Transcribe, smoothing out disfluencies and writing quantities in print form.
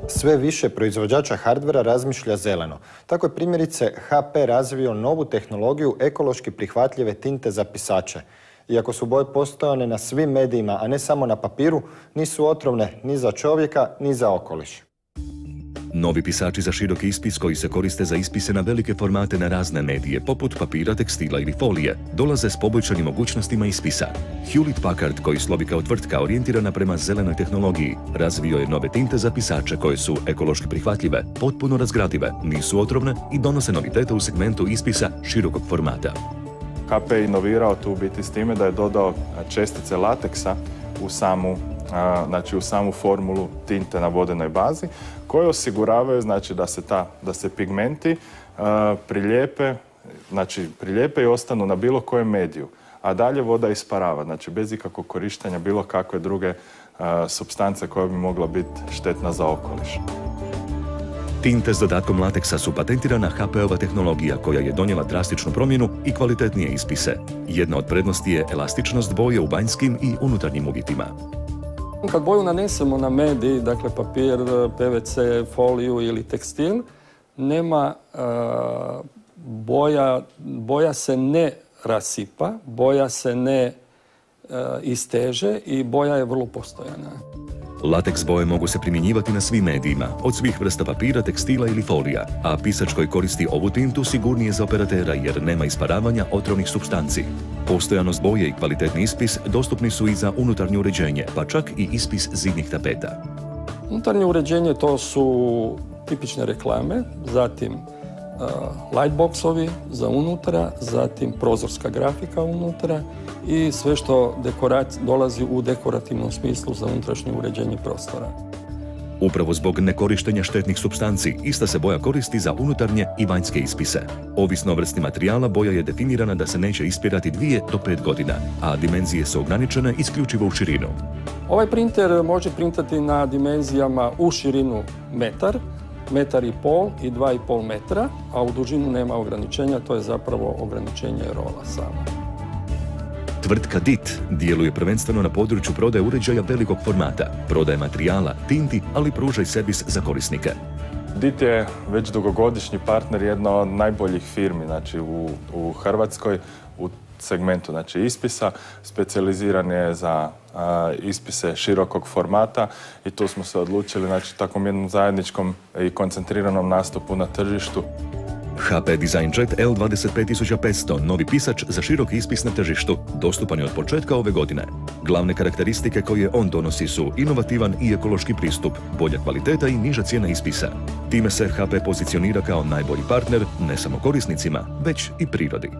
Sve više proizvođača hardvera razmišlja zeleno. Tako je primjerice HP razvio novu tehnologiju ekološki prihvatljive tinte za pisače. Iako su boje postojane na svim medijima, a ne samo na papiru, nisu otrovne ni za čovjeka, ni za okoliš. Novi pisači za široki ispis koji se koriste za ispise na velike formate na razne medije, poput papira, tekstila ili folije, dolaze s poboljšanim mogućnostima ispisa. Hewlett Packard, koji slovi kao tvrtka orijentirana prema zelenoj tehnologiji, razvio je nove tinte za pisače koje su ekološki prihvatljive, potpuno razgradive, nisu otrovne i donose novitete u segmentu ispisa širokog formata. HP je inovirao tu biti s time da je dodao čestice lateksa u samu formulu tinte na vodenoj bazi, koje osiguravaju da se pigmenti prilijepe i ostanu na bilo kojem mediju, a dalje voda isparava, bez ikakvog korištenja bilo kakve druge supstance koja bi mogla biti štetna za okoliš. Tinte s dodatkom lateksa su patentirana HP-ova tehnologija koja je donijela drastičnu promjenu i kvalitetnije ispise. Jedna od prednosti je elastičnost boje u vanjskim i unutarnjim uvjetima. Kad boju nanesemo na medij, dakle papir, PVC, foliju ili tekstil, nema boja se ne rasipa, boja se ne isteže i boja je vrlo postojana. Lateks boje mogu se primjenjivati na svim medijima, od svih vrsta papira, tekstila ili folija, a pisač koji koristi ovu tintu sigurnije za operatera jer nema isparavanja otrovnih supstanci. Postojanost boje i kvalitetni ispis dostupni su i za unutarnje uređenje, pa čak i ispis zidnih tapeta. Unutarnje uređenje to su tipične reklame, zatim lightboxovi za unutra, zatim prozorska grafika unutra i sve što dolazi u dekorativnom smislu za unutrašnje uređenje prostora. Upravo zbog nekorištenja štetnih supstanci, ista se boja koristi za unutarnje i vanjske ispise. Ovisno o vrsti materijala, boja je definirana da se neće ispirati 2 do 5 godina, a dimenzije su ograničene isključivo u širinu. Ovaj printer može printati na dimenzijama u širinu metar, 1,5 i 2,5 metra, a u dužinu nema ograničenja, to je zapravo ograničenje rola samo. Tvrtka DIT djeluje prvenstveno na području prodaje uređaja velikog formata, prodaje materijala, tinti, ali pruža i servis za korisnike. DIT je već dugogodišnji partner, jedna od najboljih firmi u Hrvatskoj u segmentu ispisa. Specijaliziran je za ispise širokog formata i tu smo se odlučili takvom jednom zajedničkom i koncentriranom nastupu na tržištu. HP DesignJet L25500, novi pisač za široki ispis na tržištu, dostupan je od početka ove godine. Glavne karakteristike koje on donosi su inovativan i ekološki pristup, bolja kvaliteta i niža cijena ispisa. Time se HP pozicionira kao najbolji partner ne samo korisnicima, već i prirodi.